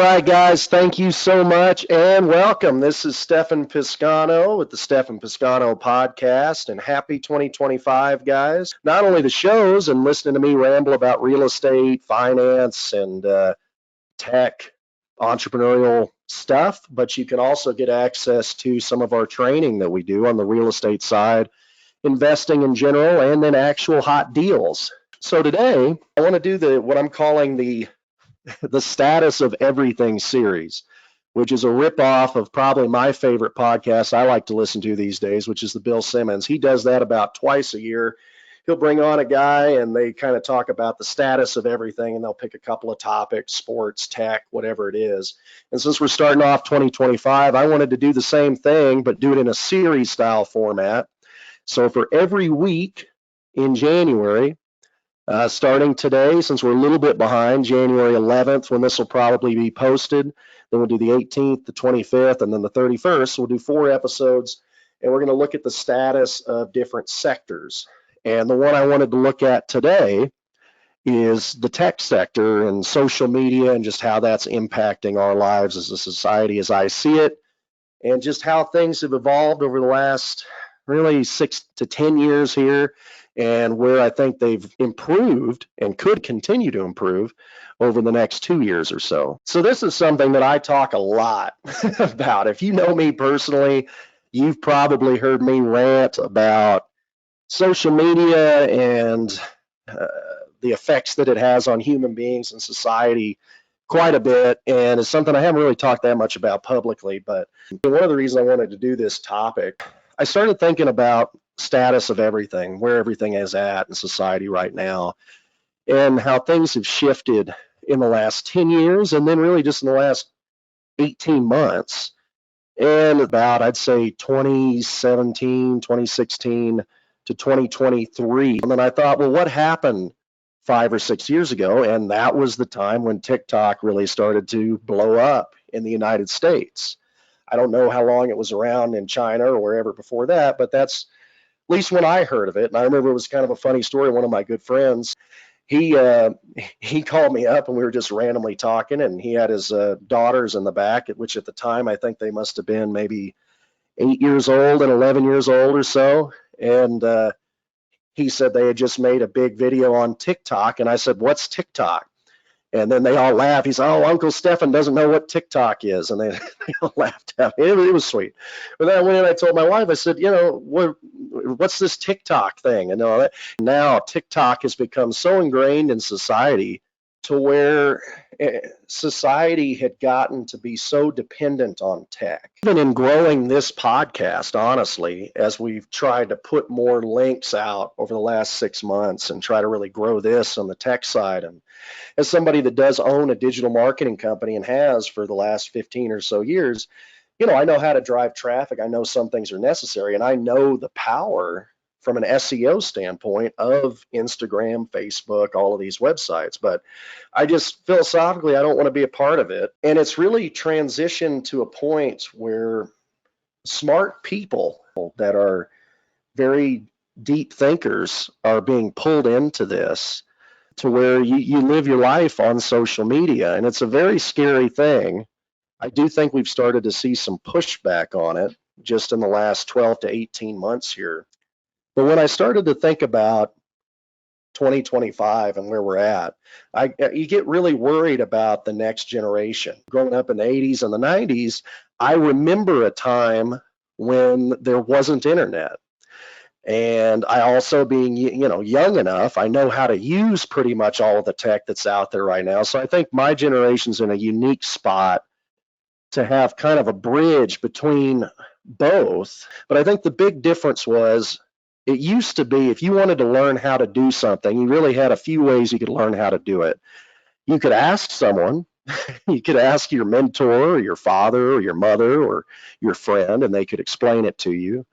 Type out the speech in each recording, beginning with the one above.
right, guys, thank you so much and welcome. This is Stefan Piscano with the Stefan Piscano podcast, and happy 2025, guys. Not only the shows and listening to me ramble about real estate, finance, and tech, entrepreneurial stuff, but you can also get access to some of our training that we do on the real estate side, investing in general, and then actual hot deals. So today, I want to do what I'm calling the Status of Everything series, which is a ripoff of probably my favorite podcast I like to listen to these days, which is the Bill Simmons. He does that about twice a year. He'll bring on a guy and they kind of talk about the status of everything, and they'll pick a couple of topics, sports, tech, whatever it is. And since we're starting off 2025, I wanted to do the same thing, but do it in a series style format. So for every week in January, starting today, since we're a little bit behind, January 11th, when this will probably be posted, then we'll do the 18th, the 25th, and then the 31st. We'll do 4 episodes, and we're going to look at the status of different sectors. And the one I wanted to look at today is the tech sector and social media and just how that's impacting our lives as a society as I see it, and just how things have evolved over the last really 6 to 10 years here, and where I think they've improved and could continue to improve over the next 2 years or so. So this is something that I talk a lot about. If you know me personally, you've probably heard me rant about social media and the effects that it has on human beings and society quite a bit, and it's something I haven't really talked that much about publicly. But one of the reasons I wanted to do this topic, I started thinking about status of everything, where everything is at in society right now, and how things have shifted in the last 10 years, and then really just in the last 18 months, and about, I'd say, 2017, 2016 to 2023. And then I thought, well, what happened 5 or 6 years ago? And that was the time when TikTok really started to blow up in the United States. I don't know how long it was around in China or wherever before that, but that's at least when I heard of it. And I remember it was kind of a funny story. One of my good friends, he called me up and we were just randomly talking, and he had his daughters in the back, which at the time I think they must have been maybe 8 years old and 11 years old or so. And he said they had just made a big video on TikTok, and I said, "What's TikTok?" And then they all laughed. He said, "Oh, Uncle Stefan doesn't know what TikTok is." And they all laughed at me. It was sweet. But then I went in and I told my wife, I said, what's this TikTok thing? And all that. Now TikTok has become so ingrained in society to where society had gotten to be so dependent on tech. Even in growing this podcast, honestly, as we've tried to put more links out over the last 6 months and try to really grow this on the tech side, and as somebody that does own a digital marketing company and has for the last 15 or so years, I know how to drive traffic. I know some things are necessary, and I know the power from an SEO standpoint of Instagram, Facebook, all of these websites. But I just philosophically, I don't want to be a part of it. And it's really transitioned to a point where smart people that are very deep thinkers are being pulled into this, to where you live your life on social media. And it's a very scary thing. I do think we've started to see some pushback on it just in the last 12 to 18 months here. But when I started to think about 2025 and where we're at, you get really worried about the next generation. Growing up in the 80s and the 90s, I remember a time when there wasn't internet. And I also, being young enough, I know how to use pretty much all of the tech that's out there right now. So I think my generation's in a unique spot to have kind of a bridge between both. But I think the big difference was, it used to be if you wanted to learn how to do something, you really had a few ways you could learn how to do it. You could ask someone, you could ask your mentor or your father or your mother or your friend, and they could explain it to you.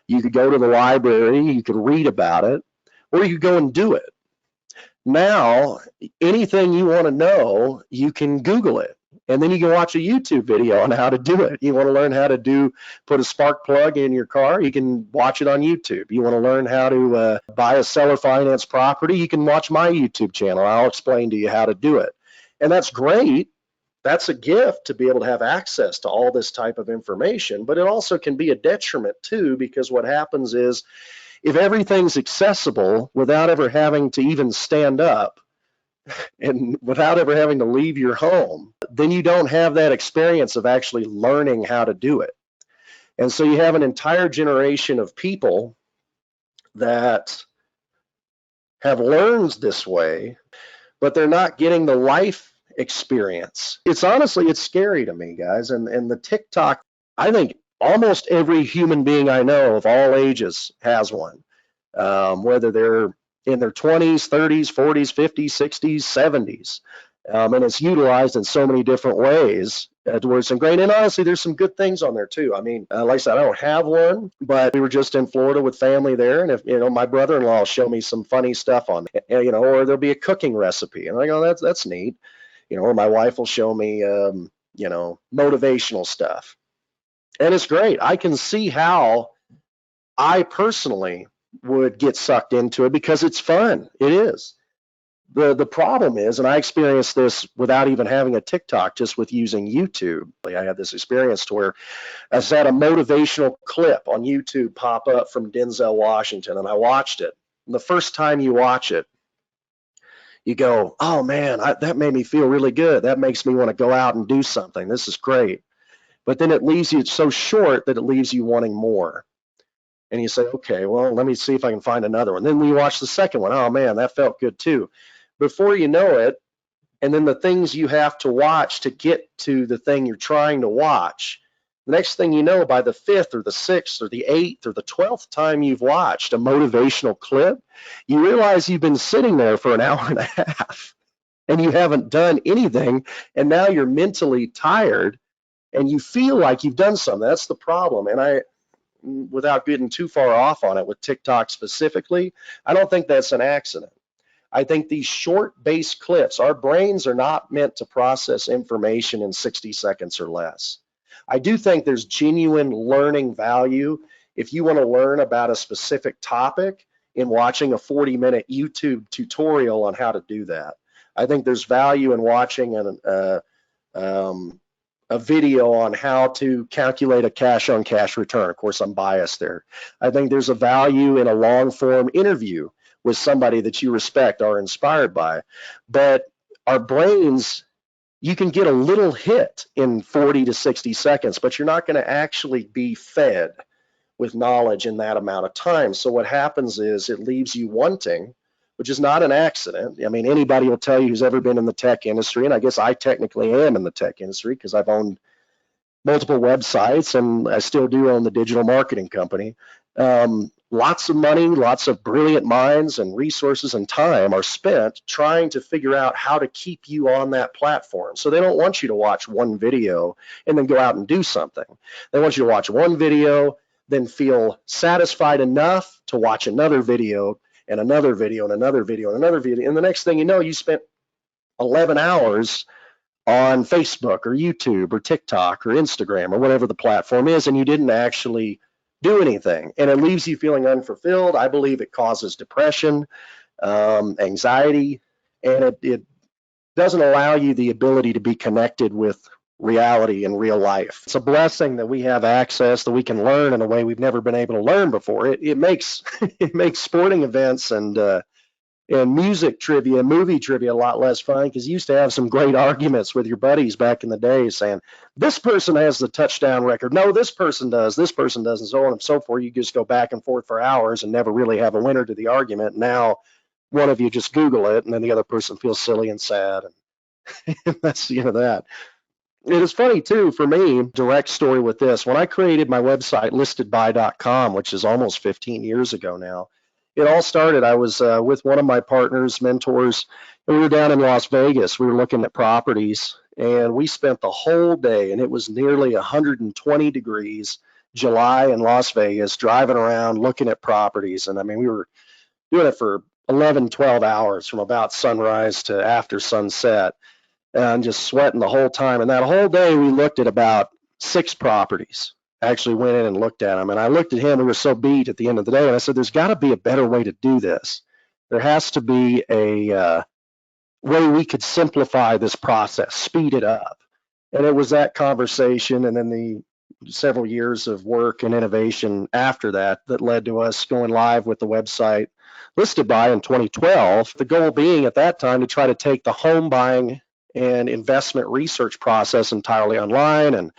You could go to the library, you could read about it, or you could go and do it. Now, anything you want to know, you can Google it. And then you can watch a YouTube video on how to do it. You want to learn how to put a spark plug in your car, you can watch it on YouTube. You want to learn how to buy a seller finance property, you can watch my YouTube channel. I'll explain to you how to do it. And that's great. that's a gift to be able to have access to all this type of information, but it also can be a detriment too, because what happens is if everything's accessible without ever having to even stand up and without ever having to leave your home, then you don't have that experience of actually learning how to do it. And so you have an entire generation of people that have learned this way, but they're not getting the life experience. It's honestly, it's scary to me, guys. And the TikTok, I think almost every human being I know of all ages has one, whether they're in their 20s, 30s, 40s, 50s, 60s, 70s. And it's utilized in so many different ways to where it's ingrained. And honestly, there's some good things on there too. I mean, like I said, I don't have one, but we were just in Florida with family there. And if, my brother-in-law will show me some funny stuff on it, or there'll be a cooking recipe. And I go, that's neat. Or my wife will show me, motivational stuff. And it's great. I can see how I personally would get sucked into it because it's fun. It is. The problem is, and I experienced this without even having a TikTok, just with using YouTube. I had this experience to where I had a motivational clip on YouTube pop up from Denzel Washington, and I watched it. And the first time you watch it, you go, oh man, that made me feel really good. That makes me want to go out and do something. This is great. But then it leaves you, it's so short that it leaves you wanting more. And you say, okay, well, let me see if I can find another one. Then we watch the second one. Oh man, that felt good too. Before you know it, and then the things you have to watch to get to the thing you're trying to watch, the next thing you know, by the 5th or the 6th or the 8th or the 12th time you've watched a motivational clip, you realize you've been sitting there for an hour and a half and you haven't done anything, and now you're mentally tired and you feel like you've done something. That's the problem. And without getting too far off on it with TikTok specifically, I don't think that's an accident. I think these short-based clips, our brains are not meant to process information in 60 seconds or less. I do think there's genuine learning value if you want to learn about a specific topic in watching a 40-minute YouTube tutorial on how to do that. I think there's value in watching a video on how to calculate a cash-on-cash return. Of course, I'm biased there. I think there's a value in a long-form interview with somebody that you respect or are inspired by. But our brains, you can get a little hit in 40 to 60 seconds, but you're not going to actually be fed with knowledge in that amount of time. So what happens is it leaves you wanting, which is not an accident. I mean, anybody will tell you who's ever been in the tech industry, and I guess I technically am in the tech industry because I've owned multiple websites and I still do own the digital marketing company. Lots of money, lots of brilliant minds and resources and time are spent trying to figure out how to keep you on that platform. So they don't want you to watch one video and then go out and do something. They want you to watch one video, then feel satisfied enough to watch another video and another video and another video and another video. And the next thing you know, you spent 11 hours on Facebook or YouTube or TikTok or Instagram or whatever the platform is, and you didn't actually do anything, and it leaves you feeling unfulfilled. I believe it causes depression, anxiety, and it doesn't allow you the ability to be connected with reality in real life. It's a blessing that we have access, that we can learn in a way we've never been able to learn before. It makes it makes sporting events and music trivia, movie trivia a lot less fun, because you used to have some great arguments with your buddies back in the day saying, this person has the touchdown record. No, this person does, and so on and so forth. You just go back and forth for hours and never really have a winner to the argument. Now, one of you just Google it, and then the other person feels silly and sad. And that's the end of that. It is funny, too, for me, direct story with this. When I created my website, listedby.com, which is almost 15 years ago now, it all started, I was with one of my partners, mentors, and we were down in Las Vegas. We were looking at properties, and we spent the whole day, and it was nearly 120 degrees, July in Las Vegas, driving around looking at properties. And I mean, we were doing it for 11, 12 hours from about sunrise to after sunset, and just sweating the whole time. And that whole day, we looked at about 6 properties. Actually went in and looked at him, and I looked at him. We were so beat at the end of the day, and I said, there's got to be a better way to do this. There has to be a way we could simplify this process, speed it up. And it was that conversation and then the several years of work and innovation after that that led to us going live with the website Listed By in 2012. The goal being at that time to try to take the home buying and investment research process entirely online and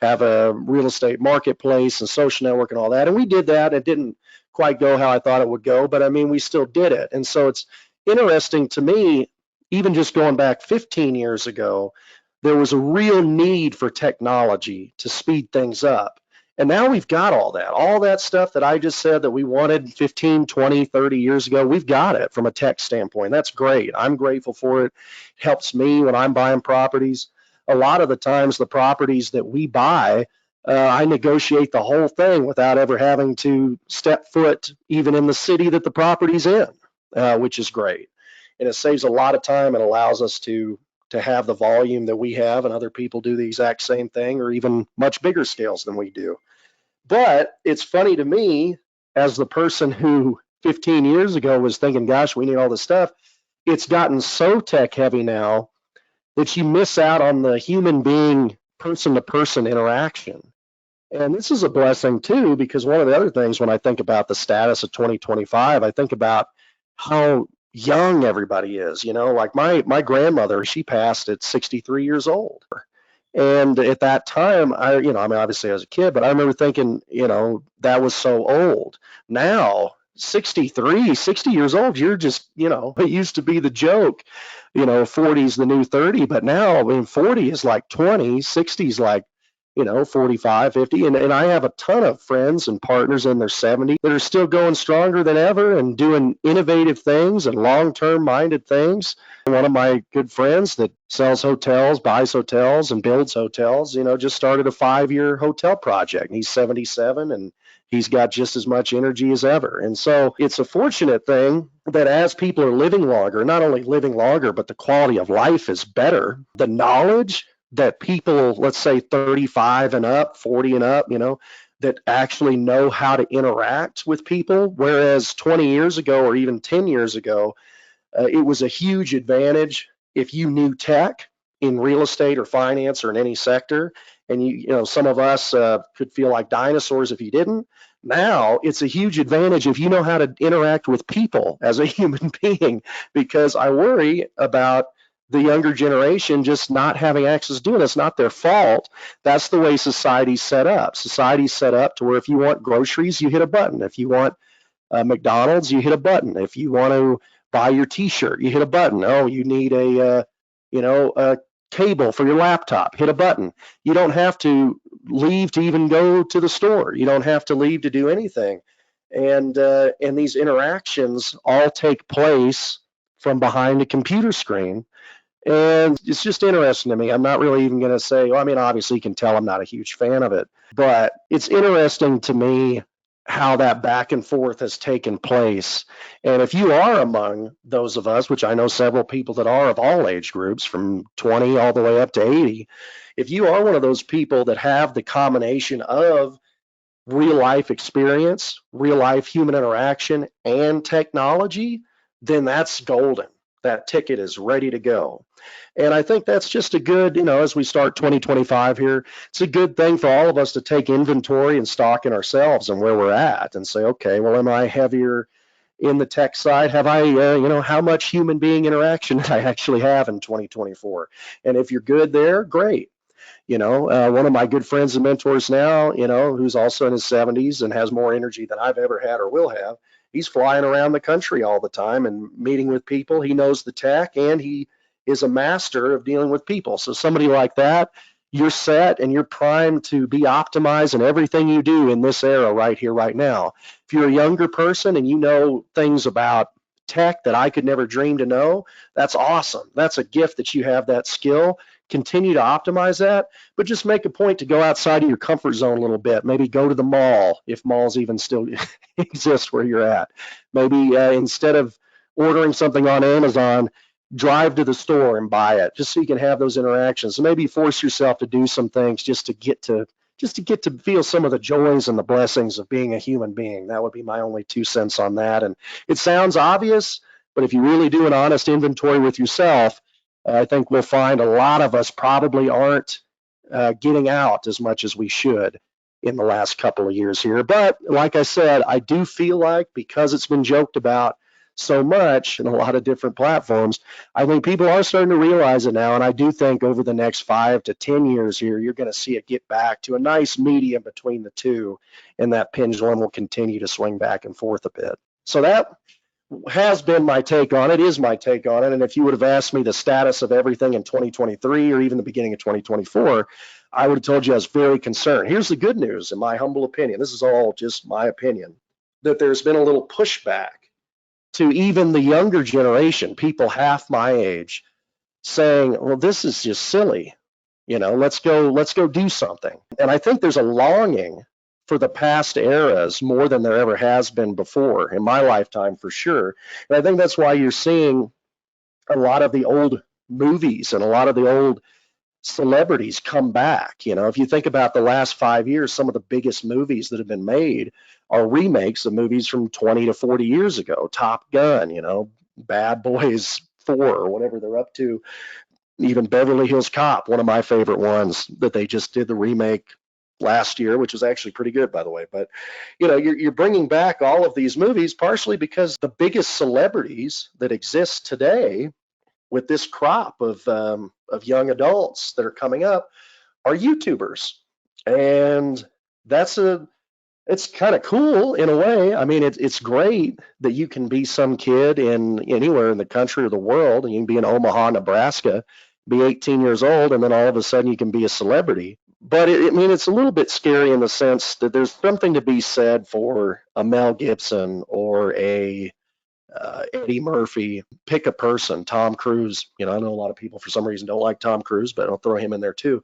have a real estate marketplace and social network and all that. And we did that. It didn't quite go how I thought it would go, but I mean, we still did it. And so it's interesting to me, even just going back 15 years ago, there was a real need for technology to speed things up. And now we've got all that stuff that I just said that we wanted 15, 20, 30 years ago. We've got it from a tech standpoint. That's great. I'm grateful for it. It helps me when I'm buying properties. A lot of the times, the properties that we buy, I negotiate the whole thing without ever having to step foot even in the city that the property's in, which is great. And it saves a lot of time and allows us to have the volume that we have, and other people do the exact same thing or even much bigger scales than we do. But it's funny to me, as the person who 15 years ago was thinking, gosh, we need all this stuff, it's gotten so tech heavy now that you miss out on the human being, person to person interaction. And this is a blessing too, because one of the other things when I think about the status of 2025, I think about how young everybody is. Like my grandmother, she passed at 63 years old. And at that time, I mean, obviously I was a kid, but I remember thinking, that was so old. Now, 63, 60 years old, you're just, it used to be the joke, 40 is the new 30, but now, I mean, 40 is like 20, 60 is like, 45, 50. And I have a ton of friends and partners in their 70s that are still going stronger than ever and doing innovative things and long-term minded things. One of my good friends that sells hotels, buys hotels, and builds hotels, just started a 5-year hotel project. He's 77 and he's got just as much energy as ever. And so it's a fortunate thing that as people are living longer, not only living longer, but the quality of life is better. The knowledge that people, let's say 35 and up, 40 and up, that actually know how to interact with people, whereas 20 years ago or even 10 years ago, it was a huge advantage if you knew tech in real estate or finance or in any sector. And some of us could feel like dinosaurs if you didn't. Now it's a huge advantage if you know how to interact with people as a human being, because I worry about the younger generation just not having access to doing it. It's not their fault. That's the way society's set up. Society's set up to where if you want groceries, you hit a button. If you want McDonald's, you hit a button. If you want to buy your T-shirt, you hit a button. Oh, you need a cable for your laptop. Hit a button. You don't have to leave to even go to the store. You don't have to leave to do anything. And these interactions all take place from behind a computer screen. And it's just interesting to me. I'm not really even going to say, well, I mean, obviously you can tell I'm not a huge fan of it, but it's interesting to me how that back and forth has taken place. And if you are among those of us, which I know several people that are of all age groups from 20 all the way up to 80, if you are one of those people that have the combination of real life experience, real life human interaction, and technology, then that's golden. That ticket is ready to go. And I think that's just a good, as we start 2025 here, it's a good thing for all of us to take inventory and stock in ourselves and where we're at and say, okay, well, am I heavier in the tech side? Have I, how much human being interaction did I actually have in 2024? And if you're good there, great. One of my good friends and mentors now, who's also in his 70s and has more energy than I've ever had or will have, he's flying around the country all the time and meeting with people. He knows the tech and he is a master of dealing with people. So somebody like that, you're set and you're primed to be optimized in everything you do in this era right here, right now. If you're a younger person and you know things about tech that I could never dream to know, that's awesome. That's a gift that you have that skill. Continue to optimize that, but just make a point to go outside of your comfort zone a little bit. Maybe go to the mall, if malls even still exist where you're at. Maybe instead of ordering something on Amazon, drive to the store and buy it, just so you can have those interactions. So maybe force yourself to do some things just to get to feel some of the joys and the blessings of being a human being. That would be my only 2 cents on that. And it sounds obvious, but if you really do an honest inventory with yourself, I think we'll find a lot of us probably aren't getting out as much as we should in the last couple of years here. But like I said, I do feel like because it's been joked about so much in a lot of different platforms, I think people are starting to realize it now. And I do think over the next 5 to 10 years here, you're going to see it get back to a nice medium between the two, and that pendulum will continue to swing back and forth a bit. So that has been my take on it, is my take on it. And if you would have asked me the status of everything in 2023 or even the beginning of 2024, I would have told you I was very concerned. Here's the good news, in my humble opinion. This is all just my opinion, that there's been a little pushback to even the younger generation, people half my age, saying, well, this is just silly. Let's go do something. And I think there's a longing for the past eras more than there ever has been before in my lifetime, for sure. And I think that's why you're seeing a lot of the old movies and a lot of the old celebrities come back. If you think about the last 5 years, some of the biggest movies that have been made are remakes of movies from 20 to 40 years ago. Top Gun, Bad Boys 4 or whatever they're up to. Even Beverly Hills Cop, one of my favorite ones that they just did the remake last year, which was actually pretty good, by the way. But you're bringing back all of these movies partially because the biggest celebrities that exist today with this crop of young adults that are coming up are YouTubers, and it's kind of cool in a way. I mean, it's great that you can be some kid in anywhere in the country or the world, and you can be in Omaha, Nebraska, be 18 years old, and then all of a sudden you can be a celebrity. But it's a little bit scary in the sense that there's something to be said for a Mel Gibson or a Eddie Murphy. Pick a person, Tom Cruise. I know a lot of people for some reason don't like Tom Cruise, but I'll throw him in there too.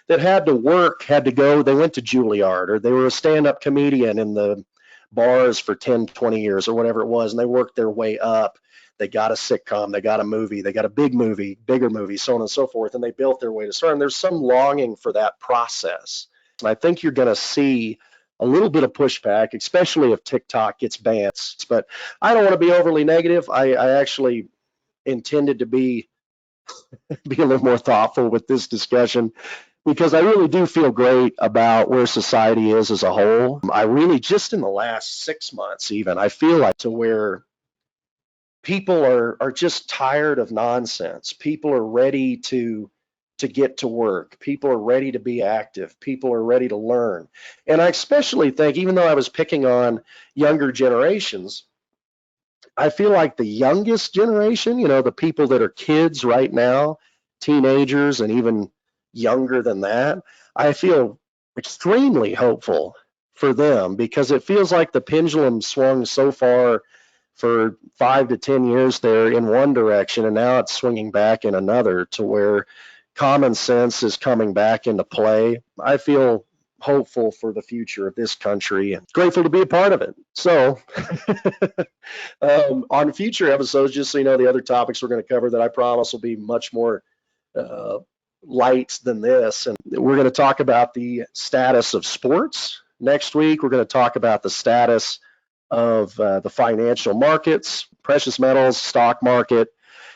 That had to go. They went to Juilliard, or they were a stand-up comedian in the bars for 10, 20 years or whatever it was, and they worked their way up. They got a sitcom, they got a movie, they got a big movie, bigger movie, so on and so forth, and they built their way to stardom. There's some longing for that process. And I think you're going to see a little bit of pushback, especially if TikTok gets banned. But I don't want to be overly negative. I actually intended to be a little more thoughtful with this discussion, because I really do feel great about where society is as a whole. I really, just in the last 6 months even, I feel like to where people are just tired of nonsense. People are ready to get to work. People are ready to be active. People are ready to learn. And I especially think, even though I was picking on younger generations, I feel like the youngest generation, the people that are kids right now, teenagers, and even younger than that, I feel extremely hopeful for them, because it feels like the pendulum swung so far for 5 to 10 years there in one direction, and now it's swinging back in another, to where common sense is coming back into play. I feel hopeful for the future of this country and grateful to be a part of it. So on future episodes, just so you know, the other topics we're going to cover that I promise will be much more light than this. And we're going to talk about the status of sports. Next week, we're going to talk about the status of the financial markets, precious metals, stock market,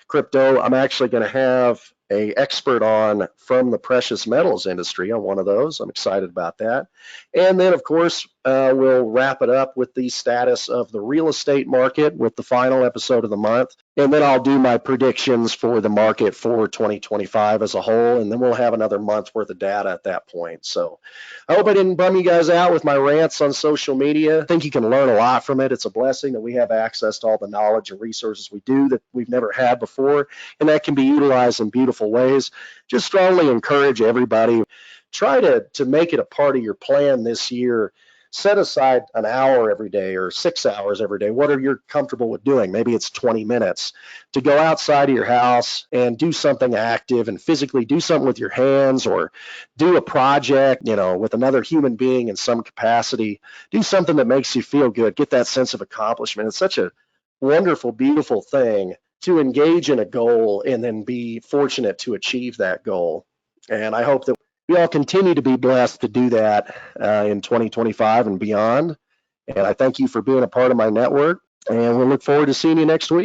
crypto. I'm actually going to have an expert on from the precious metals industry on one of those. I'm excited about that. And then, of course, we'll wrap it up with the status of the real estate market with the final episode of the month. And then I'll do my predictions for the market for 2025 as a whole. And then we'll have another month worth of data at that point. So I hope I didn't bum you guys out with my rants on social media. I think you can learn a lot from it. It's a blessing that we have access to all the knowledge and resources we do that we've never had before, and that can be utilized in beautiful ways. Just strongly encourage everybody, try to make it a part of your plan this year. Set aside an hour every day or 6 hours every day, whatever you're comfortable with doing. Maybe it's 20 minutes to go outside of your house and do something active and physically do something with your hands, or do a project, with another human being in some capacity. Do something that makes you feel good. Get that sense of accomplishment. It's such a wonderful, beautiful thing to engage in a goal and then be fortunate to achieve that goal. And I hope that we all continue to be blessed to do that in 2025 and beyond. And I thank you for being a part of my network, and we'll look forward to seeing you next week.